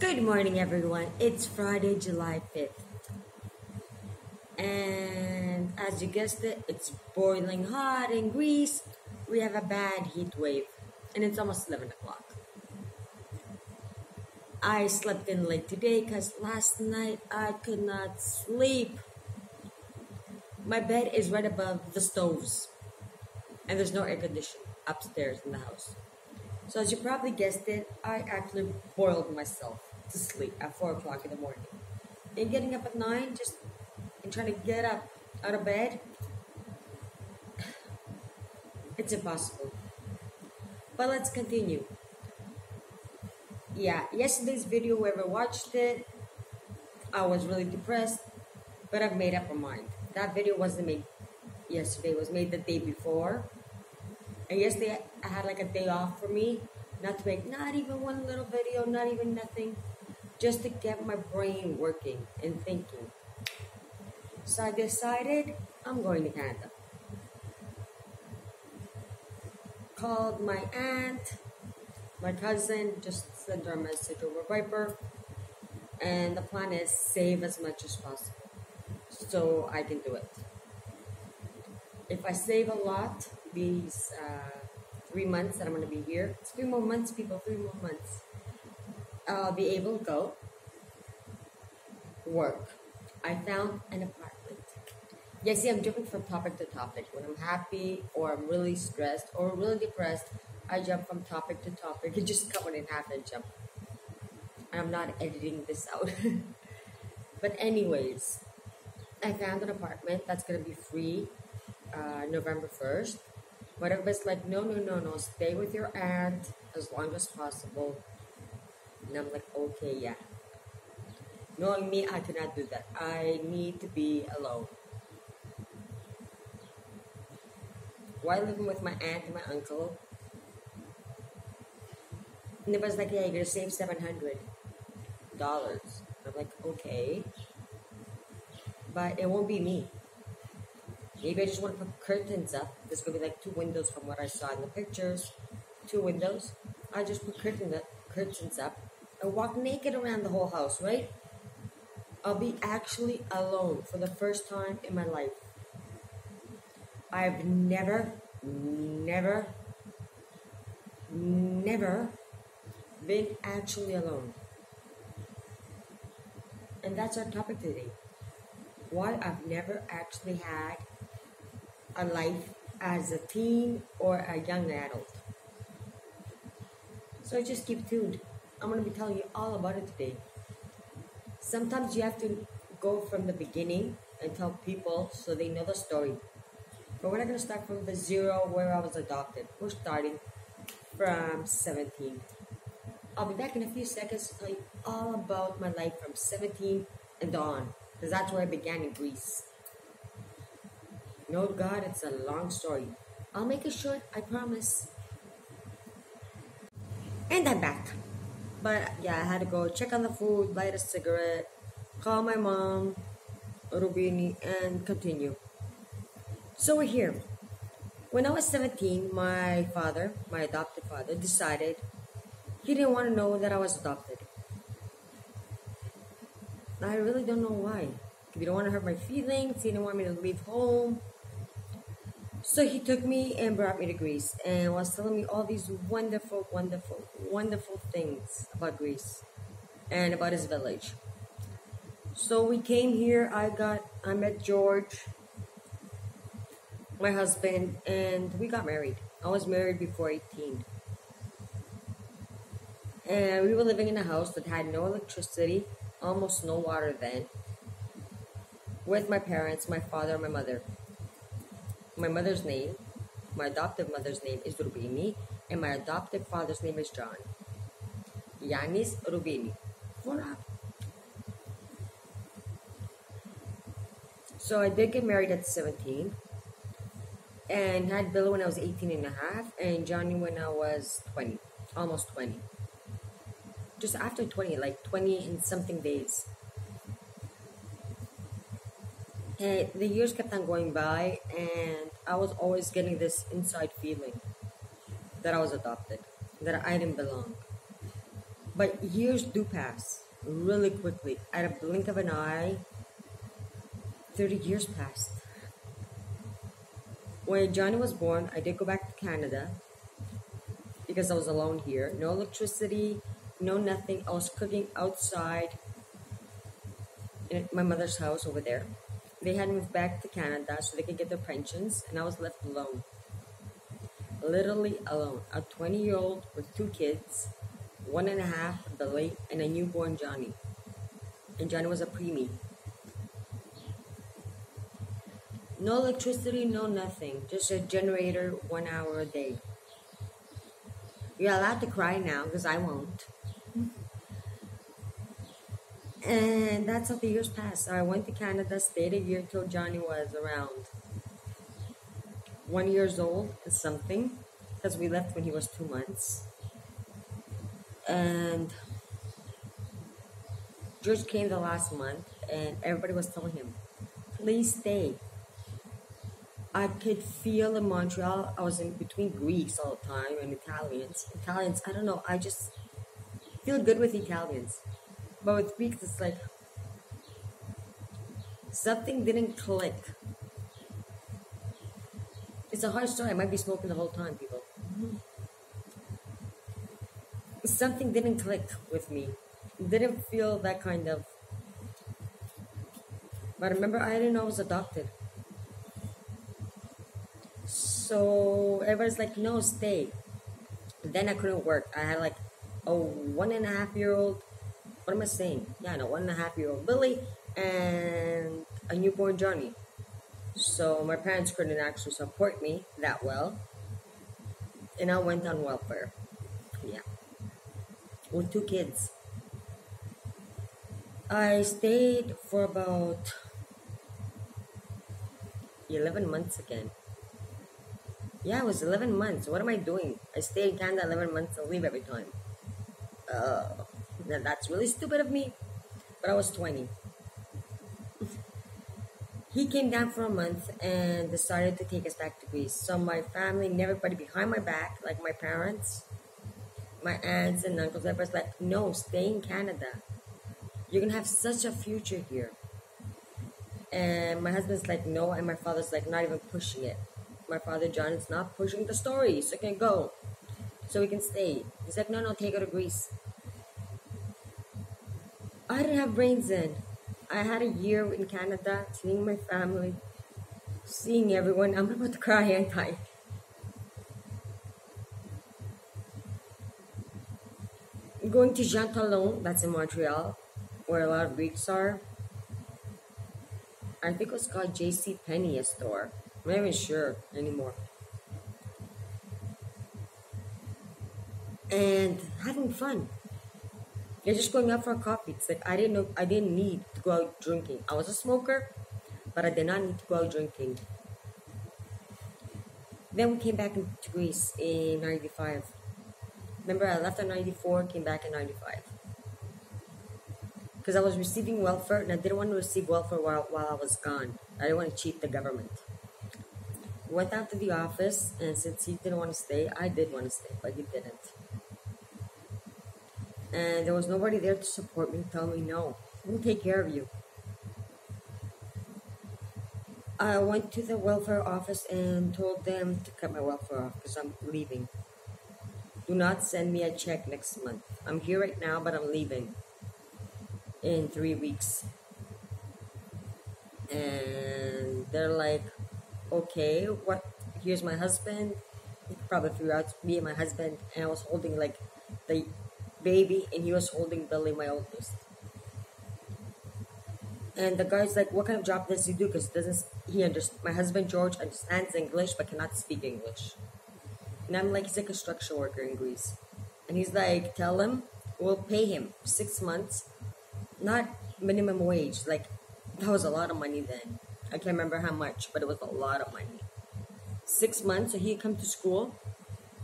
Good morning, everyone. It's Friday, July 5th. And as you guessed it, it's boiling hot in Greece. We have a bad heat wave, and it's almost 11 o'clock. I slept in late today because last night I could not sleep. My bed is right above the stoves, and there's no air conditioning upstairs in the house. So, as you probably guessed it, I actually boiled myself to sleep at 4 o'clock in the morning. And getting up at 9, just and trying to get up out of bed, it's impossible. But let's continue. Yeah, yesterday's video, whoever watched it, I was really depressed, but I've made up my mind. That video wasn't made yesterday, it was made the day before. And yesterday I had like a day off for me, not to make not even one little video, not even nothing, just to get my brain working and thinking. So I decided I'm going to Canada. Called my aunt, my cousin, just sent her a message over Viber, and the plan is save as much as possible so I can do it. If I save a lot, these 3 months that I'm going to be here, it's 3 more months, people, 3 more months, I'll be able to go work. I found an apartment. Yeah, see, I'm jumping from topic to topic. When I'm happy or I'm really stressed or really depressed, I jump from topic to topic. You just cut one in half and jump. I'm not editing this out. But anyways, I found an apartment that's going to be free November 1st. But everybody's like, no, stay with your aunt as long as possible. And I'm like, okay, yeah. Knowing me, I cannot do that. I need to be alone. While living with my aunt and my uncle, and it was like, yeah, you're gonna save $700. I'm like, okay, but it won't be me. Maybe I just want to put curtains up. There's gonna be like 2 windows from what I saw in the pictures. 2 windows. I just put curtains up and walk naked around the whole house, right? I'll be actually alone for the first time in my life. I've never been actually alone. And that's our topic today. Why I've never actually had a life as a teen or a young adult. So just keep tuned. I'm going to be telling you all about it today. Sometimes you have to go from the beginning and tell people so they know the story. But we're not going to start from the zero where I was adopted. We're starting from 17. I'll be back in a few seconds to tell you all about my life from 17 and on. Because that's where I began in Greece. No, God, it's a long story. I'll make it short, I promise. And I'm back. But yeah, I had to go check on the food, light a cigarette, call my mom, Rubini, and continue. So we're here. When I was 17, my adopted father, decided he didn't want to know that I was adopted. I really don't know why. He didn't want to hurt my feelings. He didn't want me to leave home. So he took me and brought me to Greece and was telling me all these wonderful things about Greece and about his village. So we came here. I met George, my husband, and we got married. I was married before 18. And we were living in a house that had no electricity, almost no water then, with my parents, my father, and my mother. My mother's name, my adoptive mother's name is Rubini, and my adoptive father's name is John. Yanis Rubini. So I did get married at 17, and had Bella when I was 18 and a half, and Johnny when I was 20, almost 20. Just after 20, like 20 and something days. And the years kept on going by, and I was always getting this inside feeling that I was adopted, that I didn't belong. But years do pass really quickly. At a blink of an eye, 30 years passed. When Johnny was born, I did go back to Canada because I was alone here. No electricity, no nothing. I was cooking outside in my mother's house over there. They had moved back to Canada so they could get their pensions, and I was left alone. Literally alone. A 20-year-old with two kids, 1.5, Billy, and a newborn Johnny. And Johnny was a preemie. No electricity, no nothing. Just a generator 1 hour a day. You're allowed to cry now because I won't. And that's how the years passed. I went to Canada, stayed a year till Johnny was around 1 year old and something, because we left when he was 2 months. And George came the last month, and everybody was telling him, please stay. I could feel in Montreal, I was in between Greeks all the time and Italians. Italians, I don't know, I just feel good with Italians. But with Greeks, it's like something didn't click. It's a hard story. I might be smoking the whole time, people. Something didn't click with me. Didn't feel that kind of. But I remember I didn't know I was adopted. So everybody's like, no, stay. Then I couldn't work. I had like a 1.5-year-old. What am I saying? Yeah, no, 1.5-year-old Billy and a newborn Johnny. So my parents couldn't actually support me that well. And I went on welfare. Yeah. With 2 kids. I stayed for about 11 months again. Yeah, it was 11 months. What am I doing? I stayed in Canada 11 months and leave every time. That's really stupid of me. But I was 20. He came down for a month and decided to take us back to Greece. So my family and everybody behind my back, like my parents, my aunts and uncles, everybody's like, no, stay in Canada. You're going to have such a future here. And my husband's like, no. And my father's like, not even pushing it. My father, John, is not pushing the story. So I can go. So we can stay. He's like, no, take her to Greece. I didn't have brains then. I had a year in Canada, seeing my family, seeing everyone. I'm about to cry, aren't I? Going to Jean Talon, that's in Montreal, where a lot of Greeks are. I think it was called J.C. Penney, a store. I'm not even sure anymore. And having fun. You're just going out for a coffee. It's like I didn't need to go out drinking. I was a smoker, but I did not need to go out drinking. Then we came back to Greece in 95. Remember, I left in 94, came back in 95. Because I was receiving welfare, and I didn't want to receive welfare while I was gone. I didn't want to cheat the government. Went out to the office, and since he didn't want to stay, I did want to stay, but he didn't. And there was nobody there to support me, tell me, no, we'll take care of you. I went to the welfare office and told them to cut my welfare off because I'm leaving. Do not send me a check next month. I'm here right now, but I'm leaving in 3 weeks. And they're like, okay, what? Here's my husband. You could probably figure out me and my husband. And I was holding like the baby, and he was holding Billy, my oldest. And the guy's like, what kind of job does he do? Because my husband George understands English but cannot speak English. And I'm like, he's a construction worker in Greece. And he's like, tell him, we'll pay him 6 months, not minimum wage. Like, that was a lot of money then. I can't remember how much, but it was a lot of money. 6 months, so he'd come to school,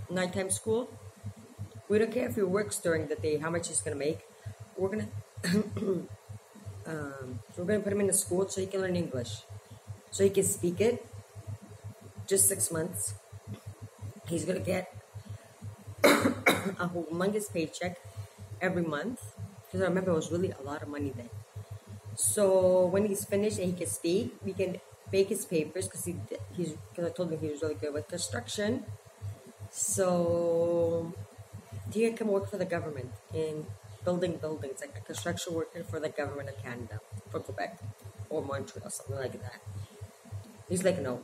nighttime school. We don't care if he works during the day, how much he's going to make. We're going to so we're going to put him in a school so he can learn English. So he can speak it. Just 6 months. He's going to get a humongous paycheck. every month. Because I remember it was really a lot of money then. So when he's finished and he can speak, we can make his papers because because I told him he was really good with construction. So he can come work for the government in building buildings, like a construction worker for the government of Canada, for Quebec or Montreal, something like that. He's like, no.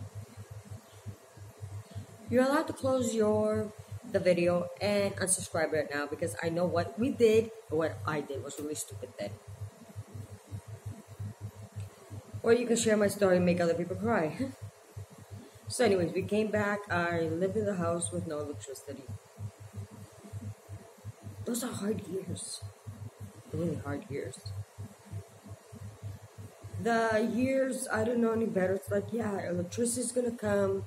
You're allowed to close the video and unsubscribe right now because I know what we did and what I did was really stupid then. Or you can share my story and make other people cry. So anyways, we came back. I lived in the house with no electricity. Those are hard years. Really hard years. The years, I don't know any better. It's like, yeah, electricity's gonna come.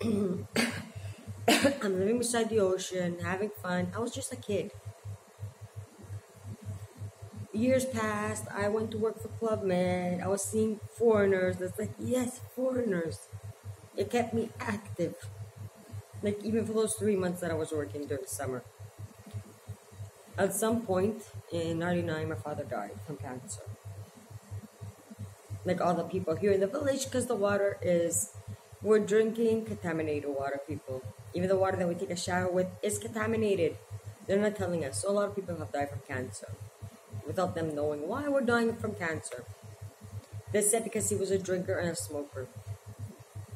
I'm living beside the ocean, having fun. I was just a kid. Years passed. I went to work for Club Med. I was seeing foreigners. It's like, yes, foreigners. It kept me active. Like, even for those 3 months that I was working during the summer. At some point in 99, my father died from cancer. Like all the people here in the village, because the water we're drinking contaminated water, people. Even the water that we take a shower with is contaminated. They're not telling us. So a lot of people have died from cancer without them knowing why we're dying from cancer. They said because he was a drinker and a smoker.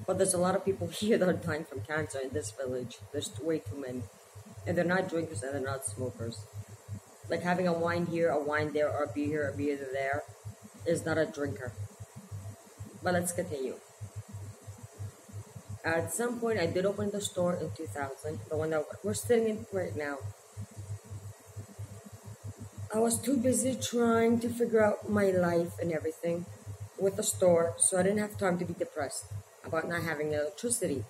But there's a lot of people here that are dying from cancer in this village. There's way too many. And they're not drinkers and they're not smokers. Like having a wine here, a wine there, or a beer here, a beer there is not a drinker. But let's continue. At some point, I did open the store in 2000, the one that we're sitting in right now. I was too busy trying to figure out my life and everything with the store, so I didn't have time to be depressed about not having electricity.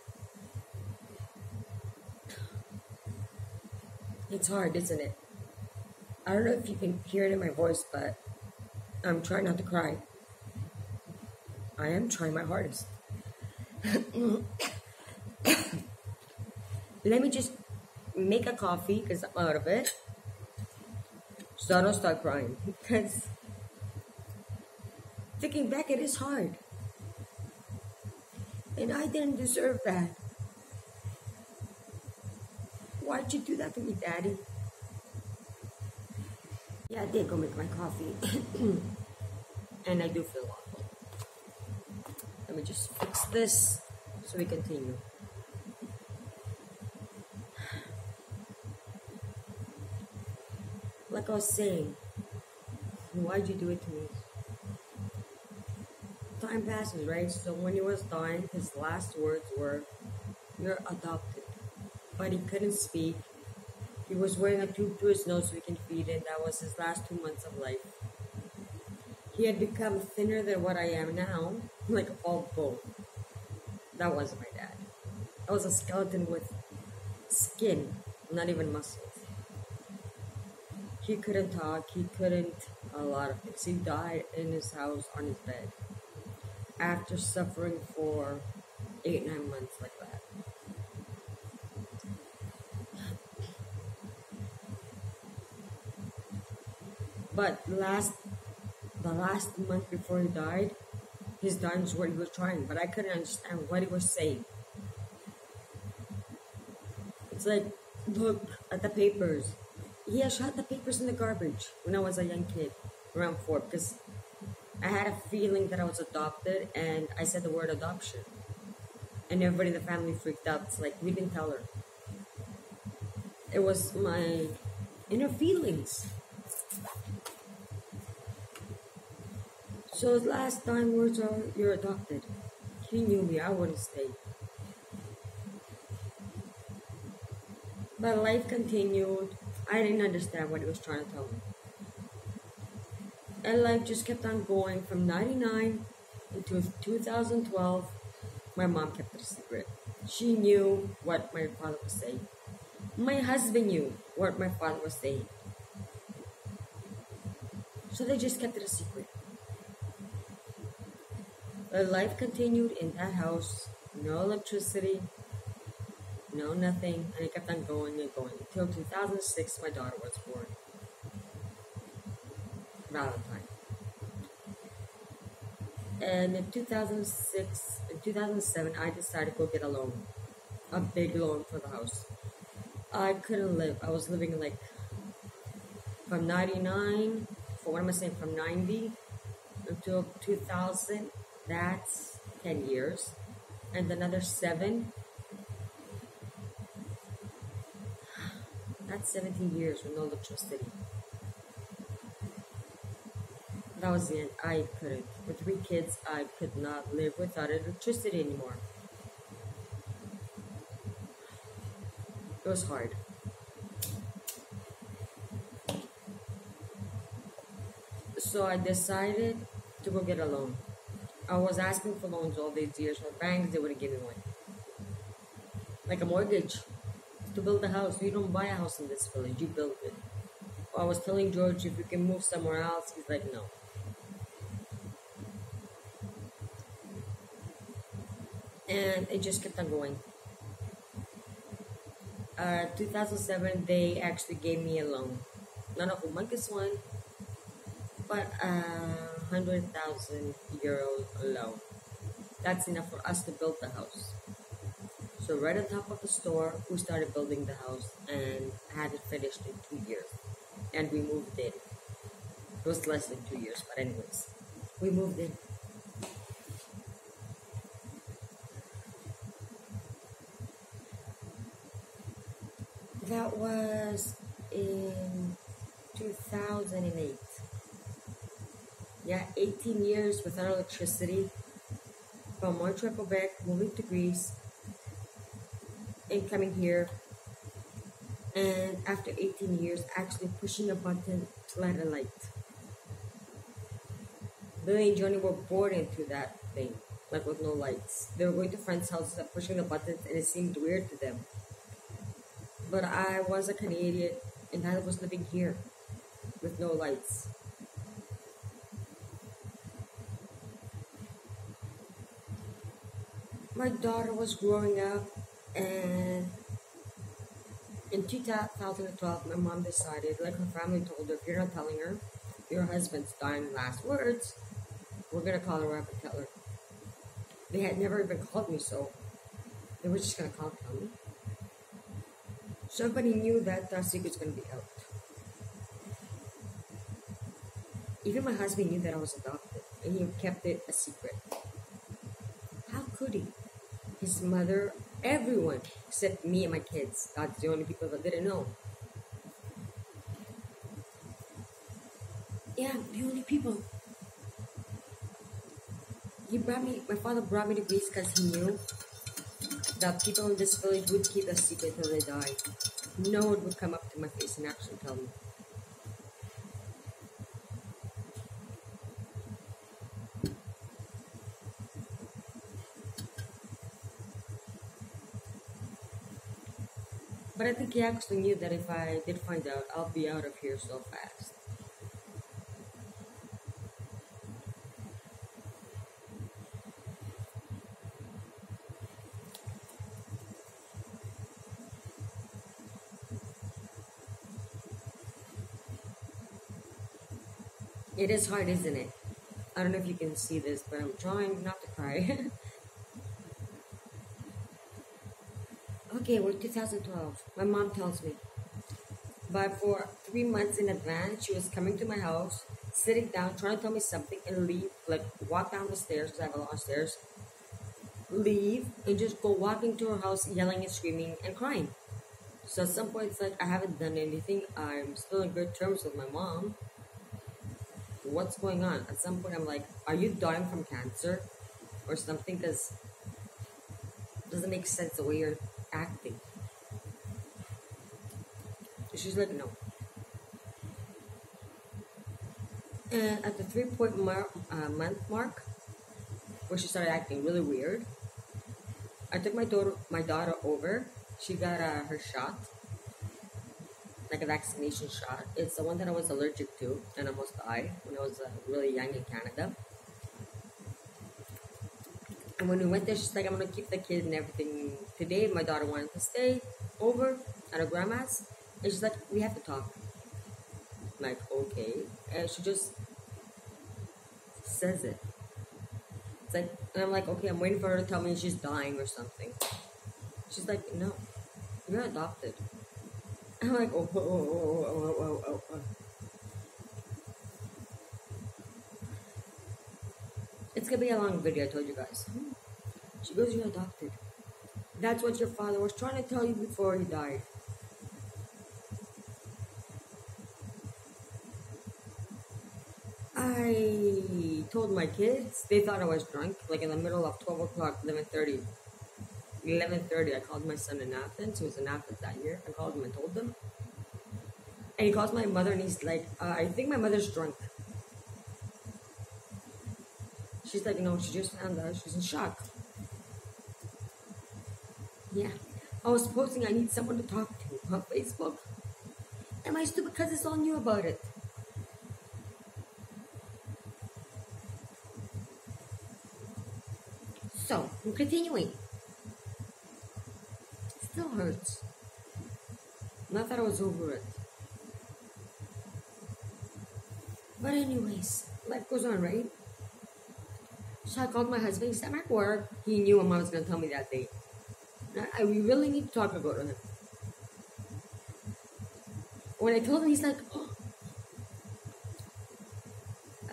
It's hard, isn't it? I don't know if you can hear it in my voice, but I'm trying not to cry. I am trying my hardest. Let me just make a coffee because I'm out of it. So I don't start crying. Because thinking back, it is hard. And I didn't deserve that. Why'd you do that to me, Daddy? Yeah, I did go make my coffee. And I do feel awful. Let me just fix this so we continue. Like I was saying, why'd you do it to me? Time passes, right? So when he was dying, his last words were, "You're adopted." But he couldn't speak. He was wearing a tube to his nose so we can feed him. That was his last 2 months of life. He had become thinner than what I am now, like a bald bull. That wasn't my dad. I was a skeleton with skin, not even muscles. He couldn't talk, he couldn't a lot of things. He died in his house on his bed after suffering for 8-9 months like that. But the last month before he died, his dying was what he was trying, but I couldn't understand what he was saying. It's like, look at the papers. He had shot the papers in the garbage when I was a young kid, around 4, because I had a feeling that I was adopted, and I said the word adoption. And everybody in the family freaked out. It's like, we didn't tell her. It was my inner feelings. So his last 9 words are, "You're adopted." He knew me, I wouldn't stay. But life continued. I didn't understand what he was trying to tell me. And life just kept on going from 99 into 2012. My mom kept it a secret. She knew what my father was saying. My husband knew what my father was saying. So they just kept it a secret. But life continued in that house. No electricity, no, nothing. And it kept on going and going until 2006, my daughter was born. Valentine. And in 2006, in 2007, I decided to go get a loan, a big loan for the house. I couldn't live. I was living like from 99, for what am I saying, from 90 until 2000. That's 10 years. And another 7, that's 17 years with no electricity. That was the end. I couldn't. With 3 kids, I could not live without electricity anymore. It was hard. So I decided to go get a loan. I was asking for loans all these years from banks, they wouldn't give me one. Like a mortgage to build a house. You don't buy a house in this village, you build it. I was telling George if you can move somewhere else, he's like, no. And it just kept on going. 2007, they actually gave me a loan. Not a humongous one, but €100,000 loan. That's enough for us to build the house. So right on top of the store, we started building the house and had it finished in 2 years. And we moved in. It was less than 2 years, but anyways, we moved in. That was in 2008. Yeah, 18 years without electricity. From Montreal, Quebec, moving to Greece, and coming here. And after 18 years, actually pushing a button to light a light. Billy and Johnny were bored into that thing, like with no lights. They were going to friends' houses and pushing the buttons, and it seemed weird to them. But I was a Canadian, and I was living here with no lights. My daughter was growing up, and in 2012, my mom decided, like her family told her, if you're not telling her your husband's dying last words, we're going to call her up and tell her. They had never even called me, so they were just going to call and tell me. So everybody knew that the secret's going to be out. Even my husband knew that I was adopted, and he kept it a secret. How could he? His mother, everyone, except me and my kids. That's the only people that didn't know. Yeah, the only people. My father brought me to Greece because he knew that people in this village would keep a secret till they die. No one would come up to my face and actually tell me. But I think he actually knew that if I did find out, I'll be out of here so fast. It is hard, isn't it? I don't know if you can see this, but I'm trying not to cry. Okay, we're 2012. My mom tells me. But for 3 months in advance, she was coming to my house, sitting down, trying to tell me something, and leave, like walk down the stairs, because I have a lot of stairs, leave, and just go walking to her house, yelling and screaming and crying. So at some point, it's like, I haven't done anything. I'm still in good terms with my mom. What's going on? At some point, I'm like, are you dying from cancer or something? Because it doesn't make sense the way you're acting. She's like, no. And at the 3-month mark, where she started acting really weird, I took my daughter over. She got her shot, like a vaccination shot. It's the one that I was allergic to and almost died when I was really young in Canada. And when we went there, she's like, I'm gonna keep the kid and everything. Today, my daughter wanted to stay over at her grandma's, and she's like, we have to talk. I'm like, okay. And she just says it. It's like, and I'm like, okay, I'm waiting for her to tell me she's dying or something. She's like, no, you're adopted. I'm like, oh. It's gonna be a long video, I told you guys. She goes, you're adopted. That's what your father was trying to tell you before he died. I told my kids, they thought I was drunk, like in the middle of 12 o'clock, 11:30. 11:30, I called my son in Athens. He was in Athens that year. I called him and told them. And he calls my mother and he's like, I think my mother's drunk. She's like, no, she just found out. She's in shock. Yeah. I was posting I need someone to talk to on Facebook. And my stupid cousins all knew about it. So, I'm continuing. Still hurts. Not that I was over it. But anyways, life goes on, right? So I called my husband. He's at work. He knew what mom was going to tell me that day. We really need to talk about him. When I told him, he's like, oh.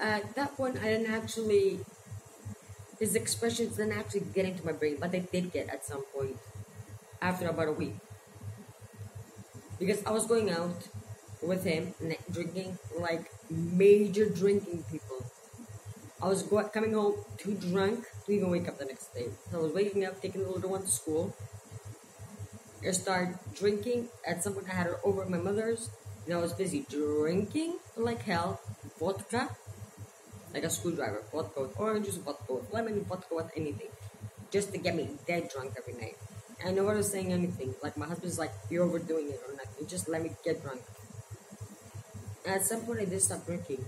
At that point, I didn't actually, his expressions didn't actually get into my brain, but they did get at some point after about a week. Because I was going out with him, drinking, like major drinking people. I was coming home too drunk to even wake up the next day. So I was waking up, taking the little one to school. I started drinking. At some point, I had her over at my mother's, and I was busy drinking like hell, vodka, like a screwdriver, vodka with orange juice, vodka with lemon, vodka with anything, just to get me dead drunk every night. And nobody was saying anything. Like my husband's like, you're overdoing it or nothing. Just let me get drunk. And at some point, I did stop drinking.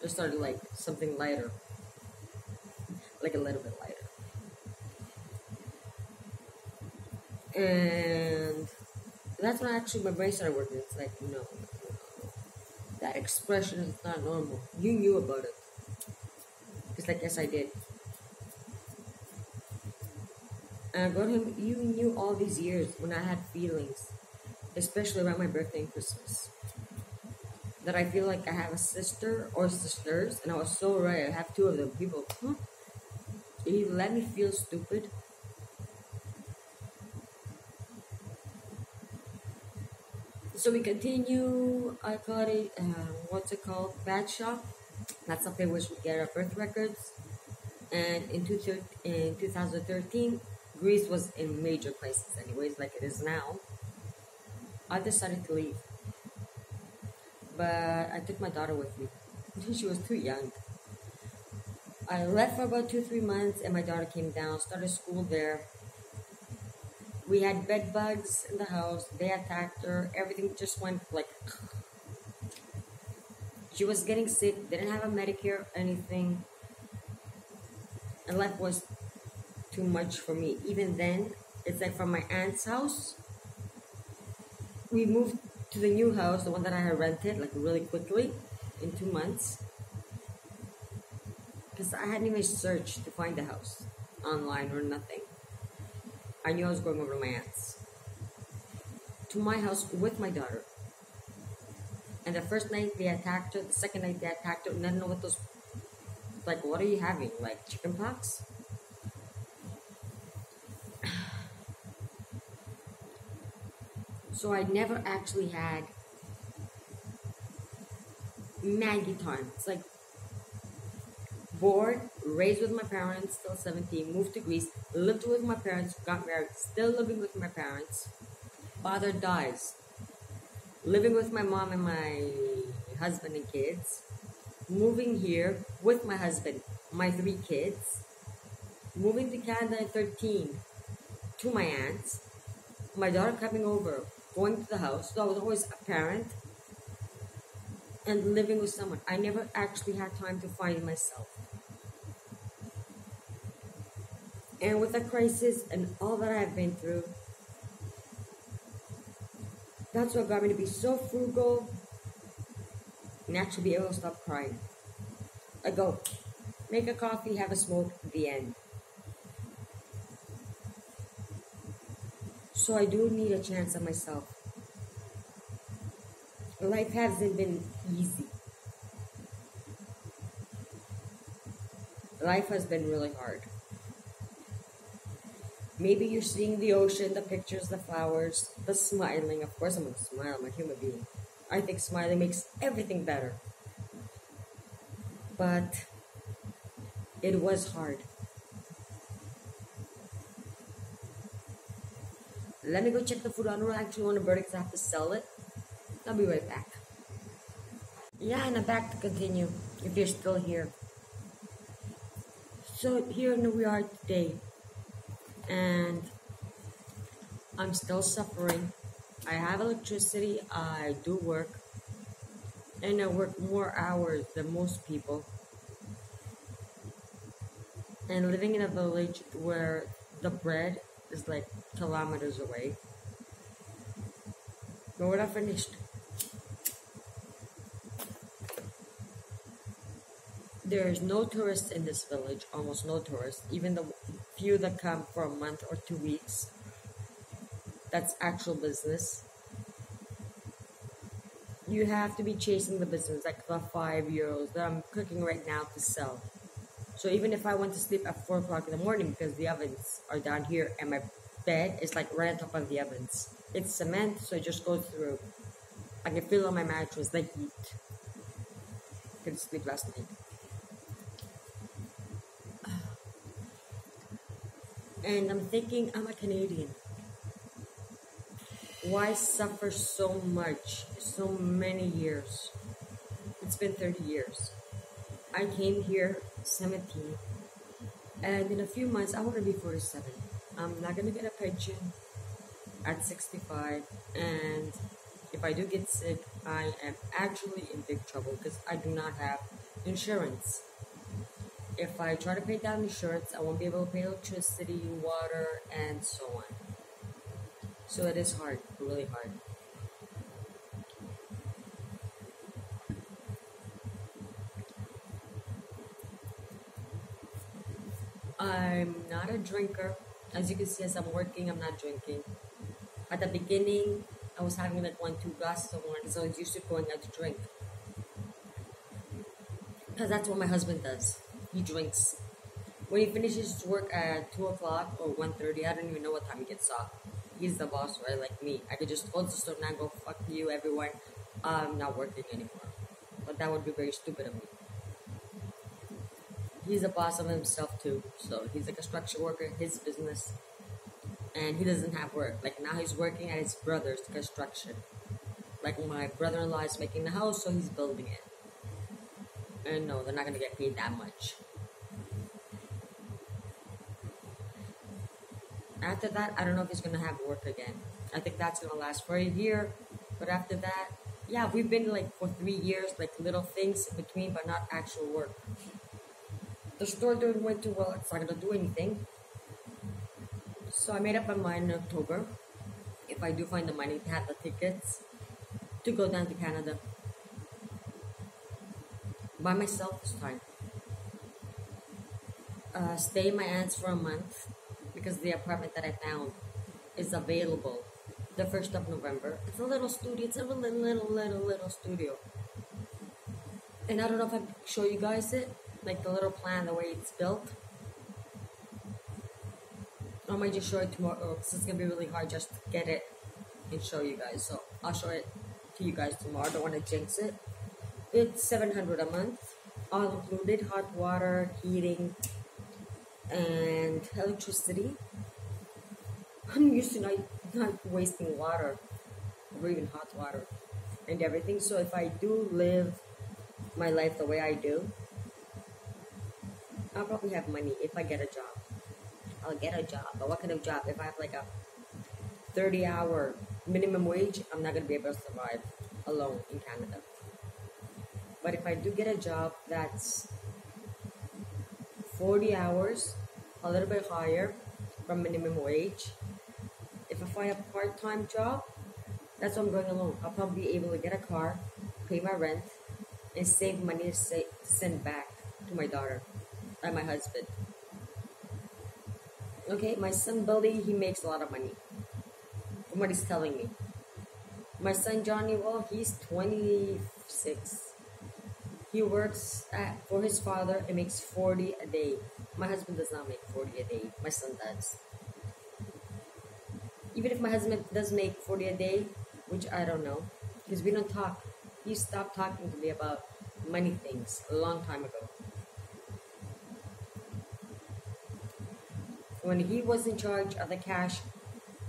I started like something lighter, like a little bit lighter. And that's when actually my brain started working. It's like, no. That expression is not normal. You knew about it. It's like, yes, I did. And I wrote him, you knew all these years when I had feelings, especially around my birthday and Christmas, that I feel like I have a sister or sisters, and I was so right. I have two of them. People, you let me feel stupid. So we continue. I call it, what's it called? Bad shop. That's something which we get our birth records. And in 2013, Greece was in major crisis anyways, like it is now. I decided to leave. But I took my daughter with me. She was too young. I left for about 2-3 months and my daughter came down, started school there. We had bed bugs in the house. They attacked her. Everything just went like... She was getting sick. Didn't have a Medicare or anything. And life was too much for me. Even then, it's like from my aunt's house. We moved to the new house, the one that I had rented, like really quickly, in 2 months. Because I hadn't even searched to find the house online or nothing. I knew I was going over to my aunt's. To my house with my daughter. And the first night they attacked her, the second night they attacked her, and I don't know what those... Like, what are you having? Like, chicken pox? So I never actually had Maggie time. It's like, born, raised with my parents, still 17, moved to Greece, lived with my parents, got married, still living with my parents. Father dies. Living with my mom and my husband and kids. Moving here with my husband, my 3 kids. Moving to Canada at 13 to my aunts. My daughter coming over, going to the house. So I was always a parent and living with someone. I never actually had time to find myself. And with the crisis and all that I've been through, that's what got me to be so frugal and actually be able to stop crying. I go, make a coffee, have a smoke, the end. So I do need a chance at myself. Life hasn't been easy. Life has been really hard. Maybe you're seeing the ocean, the pictures, the flowers, the smiling. Of course I'm gonna smile, I'm a human being. I think smiling makes everything better. But it was hard. Let me go check the food. I don't actually want to burn it because I have to sell it. I'll be right back. Yeah, and I'm back to continue if you're still here. So here we are today, and I'm still suffering. I have electricity, I do work, and I work more hours than most people. And living in a village where the bread is like kilometers away. But we're not finished. There's no tourists in this village, almost no tourists. Even the few that come for a month or 2 weeks, that's actual business. You have to be chasing the business, like the 5 euros that I'm cooking right now to sell. So even if I went to sleep at 4 o'clock in the morning because the ovens are down here and my bed is like right on top of the ovens. It's cement, so it just goes through. I can feel on my mattress the heat. Couldn't sleep last night. And I'm thinking, I'm a Canadian. Why suffer so much, so many years? It's been 30 years. I came here 17, and in a few months I want to be 47. I'm not gonna get a pension at 65, and if I do get sick, I am actually in big trouble because I do not have insurance. If I try to pay down insurance, I won't be able to pay electricity, water, and so on. So it is hard, really hard. I'm not a drinker. As you can see, as I'm working, I'm not drinking. At the beginning, I was having like 1, 2 glasses of wine because I was used to going out to drink. Because that's what my husband does. He drinks. When he finishes work at 2 o'clock or 1:30, I don't even know what time he gets off. He's the boss, right? Like me. I could just close the store and go, fuck you, everyone. I'm not working anymore. But that would be very stupid of me. He's a boss of himself too. So he's like a structure worker, his business. And he doesn't have work. Like now he's working at his brother's construction. Like my brother-in-law is making the house, so he's building it. And no, they're not gonna get paid that much. After that, I don't know if he's gonna have work again. I think that's gonna last for a year. But after that, yeah, we've been like for 3 years, like little things in between, but not actual work. The store didn't went too well. It's not gonna do anything. So I made up my mind in October, if I do find the money to have the tickets, to go down to Canada. By myself this time. Stay in my aunt's for a month because the apartment that I found is available the 1st of November. It's a little studio. It's a little studio. And I don't know if I can show you guys it, like the little plan, the way it's built. I might just show it tomorrow because it's going to be really hard just to get it and show you guys. So I'll show it to you guys tomorrow. I don't want to jinx it. It's $700 a month, all included, hot water, heating, and electricity. I'm used to not wasting water, or even hot water, and everything. So if I do live my life the way I do, I'll probably have money if I get a job. I'll get a job, but what kind of job? If I have like a 30-hour minimum wage, I'm not going to be able to survive alone in Canada. But if I do get a job that's 40 hours a little bit higher from minimum wage. If I find a part-time job, that's what I'm going alone. I'll probably be able to get a car, pay my rent, and save money to send back to my daughter and my husband. Okay, my son Billy, he makes a lot of money from what he's telling me. My son Johnny, well, he's 26. He works for his father and makes 40 a day. My husband does not make 40 a day. My son does. Even if my husband does make 40 a day, which I don't know, because we don't talk. He stopped talking to me about money things a long time ago. When he was in charge of the cash,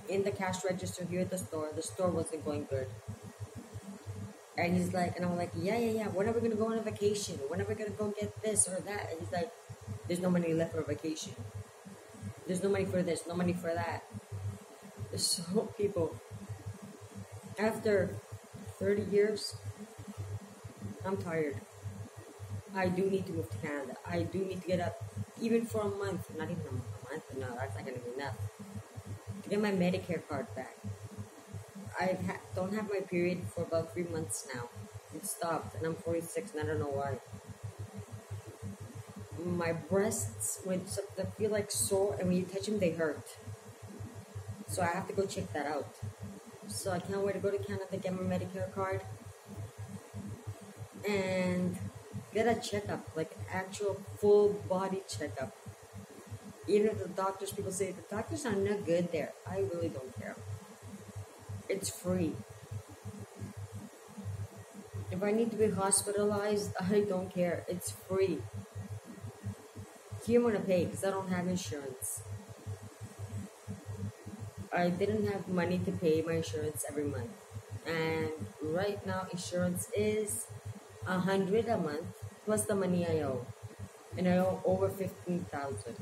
in the cash register here at the store wasn't going good. And he's like, and I'm like, yeah. When are we gonna go on a vacation? When are we gonna go get this or that? And he's like, there's no money left for a vacation. There's no money for this, no money for that. So people, after 30 years, I'm tired. I do need to move to Canada. I do need to get up, even for a month, not even a month, no, that's not gonna be enough, to get my Medicare card back. I don't have my period for about 3 months now. It stopped, and I'm 46, and I don't know why. My breasts feel like sore, and when you touch them, they hurt. So I have to go check that out. So I can't wait to go to Canada, get my Medicare card, and get a checkup, like actual full body checkup. Even if the doctors, people say the doctors are not good there. I really don't care. It's free. If I need to be hospitalized, I don't care. It's free. Here I'm gonna pay because I don't have insurance. I didn't have money to pay my insurance every month. And right now insurance is $100 a month plus the money I owe. And I owe over $15,000.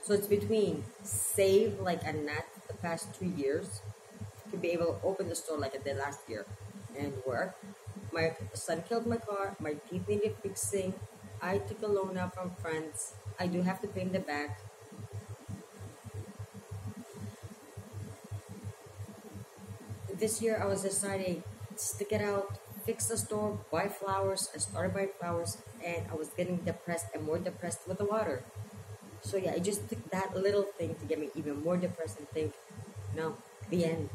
So it's between save like a nut the past 2 years to be able to open the store like I did last year and work. My son killed my car, my teeth needed fixing. I took a loan out from friends. I do have to pay them back. This year I was deciding stick it out, fix the store, buy flowers. I started buying flowers and I was getting depressed and more depressed with the water. So yeah, I just took that little thing to get me even more depressed and think, no, the end.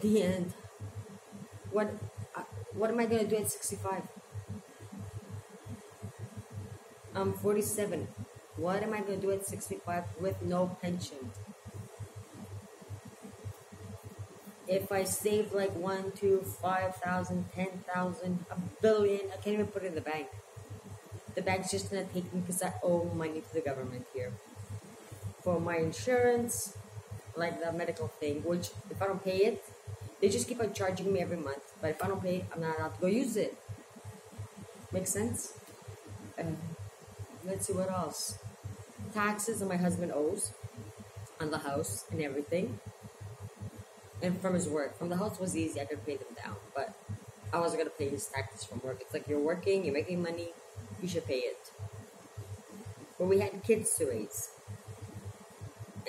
The end. What am I gonna do at 65? I'm 47. What am I gonna do at 65 with no pension? If I save like 1, 2, 5,000, 10,000, a billion, I can't even put it in the bank. The bank's just gonna take me because I owe money to the government here for my insurance, like the medical thing. Which if I don't pay it, they just keep on charging me every month. But if I don't pay it, I'm not allowed to go use it. Make sense? Let's see what else. Taxes that my husband owes on the house and everything. And from his work. From the house was easy, I could pay them down. But I wasn't going to pay his taxes from work. It's like you're working, you're making money, you should pay it. But we had kids to raise.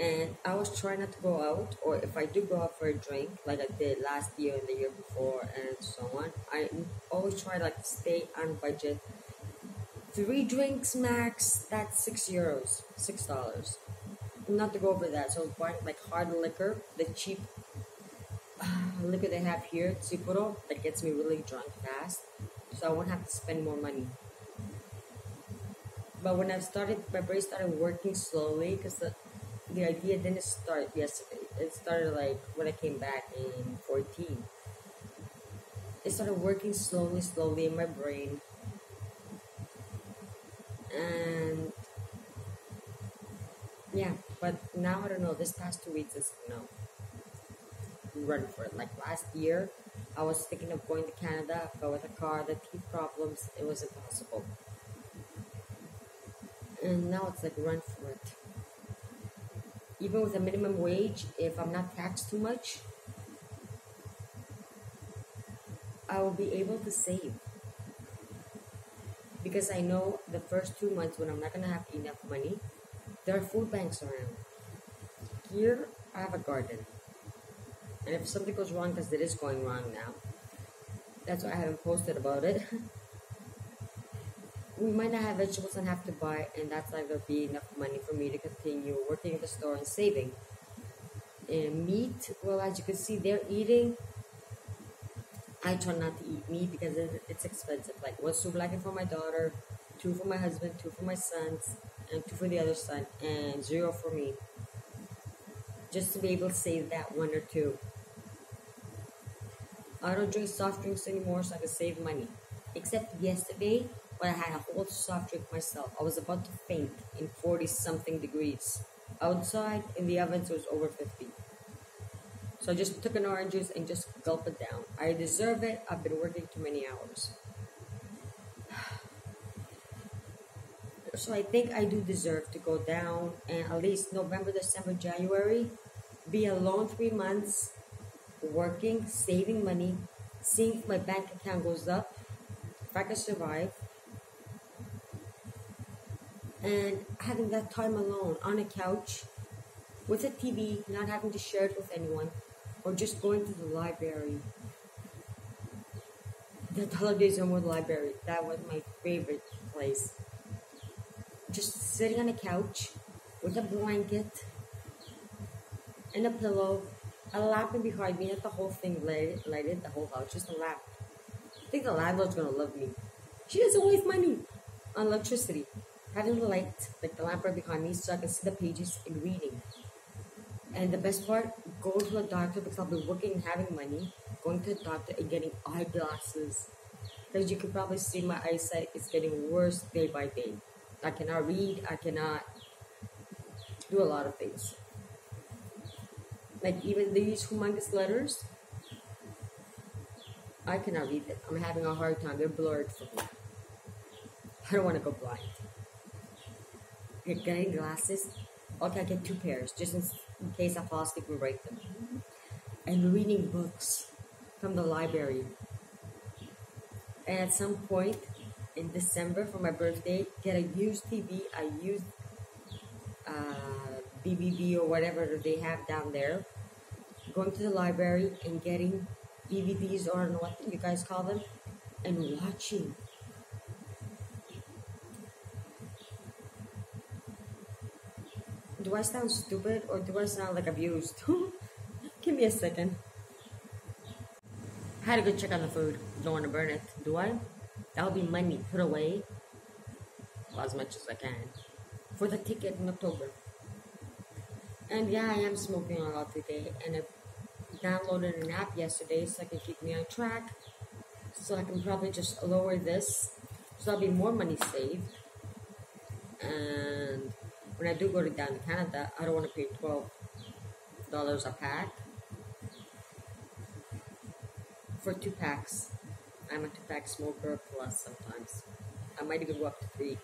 And I was trying not to go out. Or if I do go out for a drink, like I did last year and the year before and so on, I always try to stay on budget. 3 drinks max, that's €6. $6. Not to go over that. So buying like hard liquor, the cheap liquor they have here, Tsipuro, that gets me really drunk fast. So I won't have to spend more money. But when my brain started working slowly, because the idea didn't start yesterday. It started like when I came back in 14. It started working slowly in my brain. And yeah, but now I don't know. This past 2 weeks is run for it. Like last year, I was thinking of going to Canada, but with a car, the teeth problems, it was impossible. And now it's like run for it. Even with a minimum wage, if I'm not taxed too much, I will be able to save. because I know the first 2 months when I'm not gonna have enough money, there are food banks around. Here, I have a garden, and if something goes wrong, because it is going wrong now, that's why I haven't posted about it. We might not have vegetables and have to buy, and that's not gonna be enough money for me to continue working at the store and saving. And meat, well, as you can see, they're eating. I try not to eat meat because it's expensive. Like one souvlaki for my daughter, two for my husband, two for my sons, and two for the other son, and zero for me. Just to be able to save that one or two. I don't drink soft drinks anymore so I can save money. Except yesterday when I had a whole soft drink myself. I was about to faint in 40 something degrees. Outside in the ovens it was over 50. So I just took an orange juice and just gulp it down. I deserve it. I've been working too many hours. So I think I do deserve to go down and at least November, December, January, be alone 3 months, working, saving money, seeing if my bank account goes up, if I can survive, and having that time alone on a couch with a TV, not having to share it with anyone, or just going to the library. The holidays Homewood Library, that was my favorite place. Just sitting on a couch with a blanket and a pillow, a lamp behind me, not the whole thing lighted, the whole house, just a lamp. I think the landlord's gonna love me. She doesn't waste money on electricity. Having the light, like the lamp right behind me, so I can see the pages and reading. And the best part, going to a doctor because I'll be working and having money, going to the doctor and getting eyeglasses. Because you can probably see my eyesight is getting worse day by day. I cannot read, I cannot do a lot of things. Like even these humongous letters, I cannot read them. I'm having a hard time, they're blurred for me. I don't want to go blind. Getting glasses, okay, I get 2 pairs, just in case I fall asleep and break them. And reading books from the library. And at some point in December for my birthday, get a used TV, a used BBB or whatever they have down there. Going to the library and getting DVDs or I don't know what you guys call them, and watching. Do I sound stupid or do I sound like abused? Give me a second. I had to go check on the food. Don't want to burn it. Do I? That'll be money put away, well, as much as I can, for the ticket in October. And yeah, I am smoking a lot today. And I downloaded an app yesterday so I can keep me on track. So I can probably just lower this. So there'll be more money saved. And when I do go down to Canada, I don't want to pay $12 a pack for 2 packs. I'm a 2-pack smoker plus sometimes. I might even go up to 3.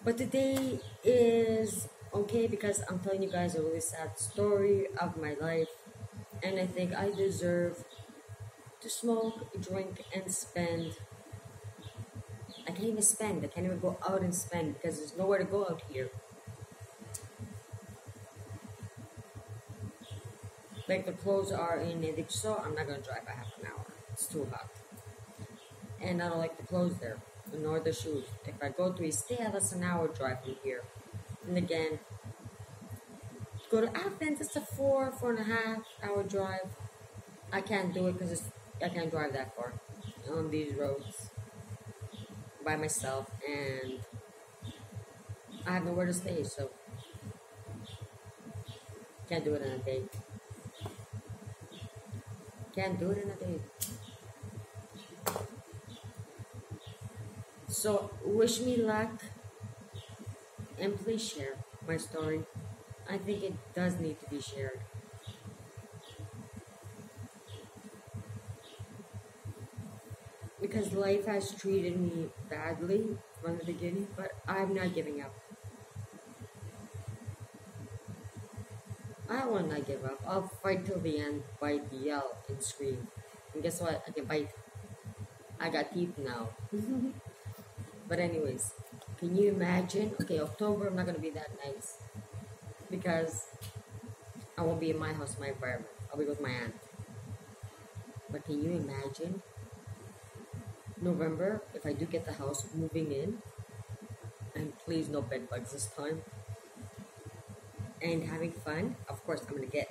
But today is okay because I'm telling you guys a really sad story of my life. And I think I deserve to smoke, drink, and spend. I can't even spend. I can't even go out and spend because there's nowhere to go out here. Like the clothes are in Nedic, so I'm not going to drive by half an hour. It's too hot. And I don't like the clothes there, nor the shoes. If I go to Istea, that's an hour drive from here. And again, to go to Athens, it's a 4.5 hour drive. I can't do it because I can't drive that far on these roads by myself, and I have nowhere to stay, so can't do it in a day. Can't do it in a day. So wish me luck and please share my story. I think it does need to be shared. Because life has treated me badly from the beginning, but I'm not giving up. I will not give up. I'll fight till the end, bite, yell, and scream. And guess what? I can bite. I got teeth now. But anyways, can you imagine? Okay, October, I'm not gonna be that nice because I won't be in my house, my environment. I'll be with my aunt. But can you imagine November if I do get the house moving in, and please no bed bugs this time, and having fun? Of course, I'm gonna get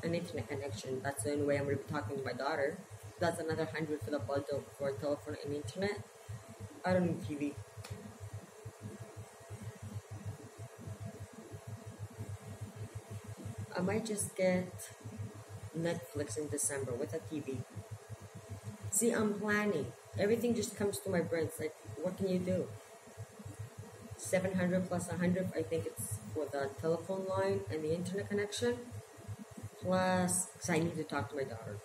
an internet connection. That's the only way I'm gonna be talking to my daughter. That's another 100 for the bundle for telephone and internet. I don't need TV. I might just get Netflix in December with a TV. See, I'm planning. Everything just comes to my brain. It's like, what can you do? 700 plus 100, I think it's for the telephone line and the internet connection. Plus, because I need to talk to my daughter.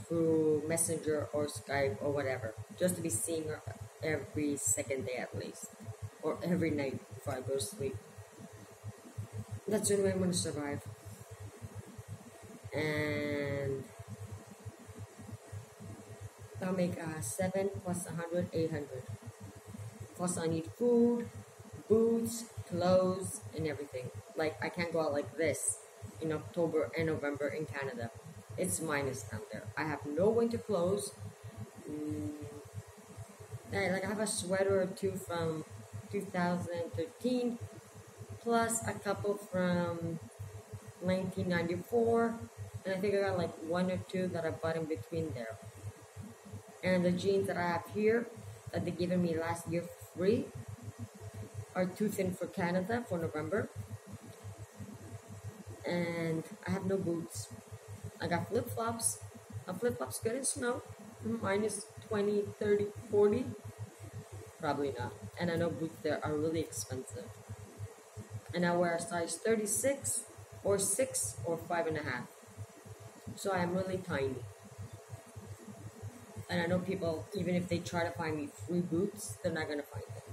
Through Messenger or Skype or whatever. Just to be seeing her every second day at least. Or every night before I go to sleep. That's the only way I'm going to survive. And I'll make 7 plus 100, 800. Plus I need food, boots, clothes, and everything. Like I can't go out like this in October and November in Canada. It's minus down there. I have no winter clothes. I have a sweater or two from 2013, plus a couple from 1994, and I think I got like one or two that I bought in between there. And the jeans that I have here that they given me last year free are too thin for Canada for November. And I have no boots. I got flip-flops. A flip-flop's good in snow. Minus 20, 30, 40. Probably not. And I know boots there are really expensive. And I wear a size 36 or 6 or 5.5. So I am really tiny. And I know people, even if they try to find me free boots, they're not going to find them.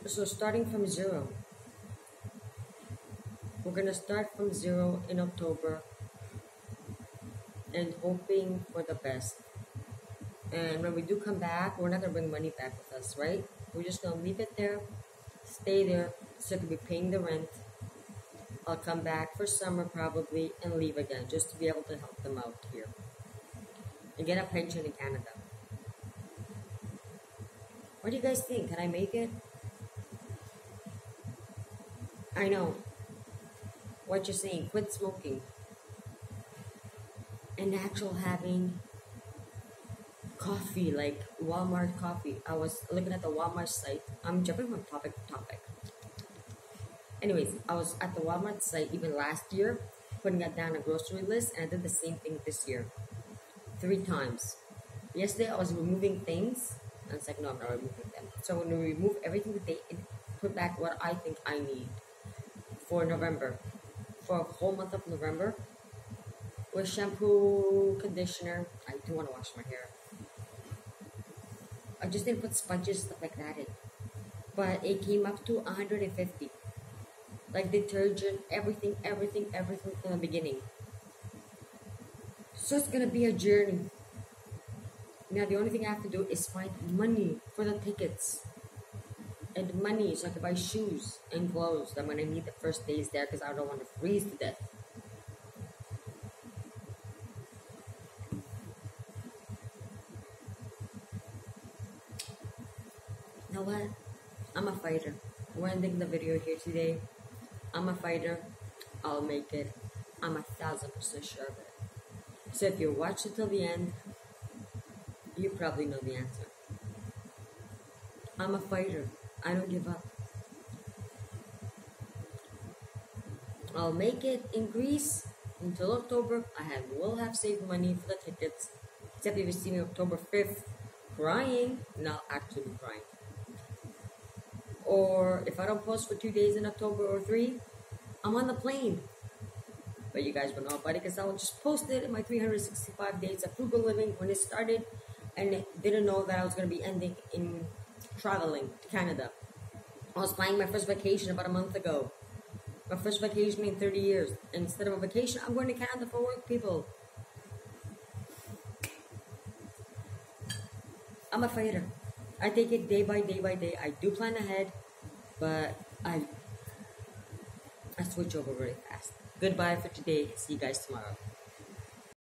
So starting from zero. We're going to start from zero in October and hoping for the best. And when we do come back, we're not going to bring money back with us, right? We're just going to leave it there, stay there, so I can be paying the rent. I'll come back for summer probably and leave again just to be able to help them out here. And get a pension in Canada. What do you guys think? Can I make it? I know. What you're saying, quit smoking. And actual having coffee, like Walmart coffee. I was looking at the Walmart site. I'm jumping from topic to topic. Anyways, I was at the Walmart site even last year, putting down a grocery list, and I did the same thing this year. 3 times. Yesterday I was removing things, and it's like, no, I'm not removing them. So I'm going to remove everything that they put back what I think I need for November. For a whole month of November, with shampoo, conditioner. I do want to wash my hair. I just didn't put sponges, stuff like that in. But it came up to 150. Like detergent, everything from the beginning. So it's gonna be a journey. Now the only thing I have to do is find money for the tickets. And money so I can buy shoes and clothes that I'm gonna need the first days there because I don't want to freeze to death. You know what? I'm a fighter. We're ending the video here today. I'm a fighter. I'll make it. I'm 1,000% sure of it. So if you watch it till the end, you probably know the answer. I'm a fighter. I don't give up. I'll make it in Greece until October. Will have saved money for the tickets. Except if you see me October 5th crying, not actually crying. Or if I don't post for 2 days in October or 3, I'm on the plane. But you guys will know about it because I will just post it in my 365 days of frugal living when it started, and didn't know that I was going to be ending in traveling to Canada. I was planning my first vacation about a month ago. My first vacation in 30 years. Instead of a vacation, I'm going to Canada for work, people. I'm a fighter. I take it day by day by day. I do plan ahead, but I switch over very fast. Goodbye for today. See you guys tomorrow.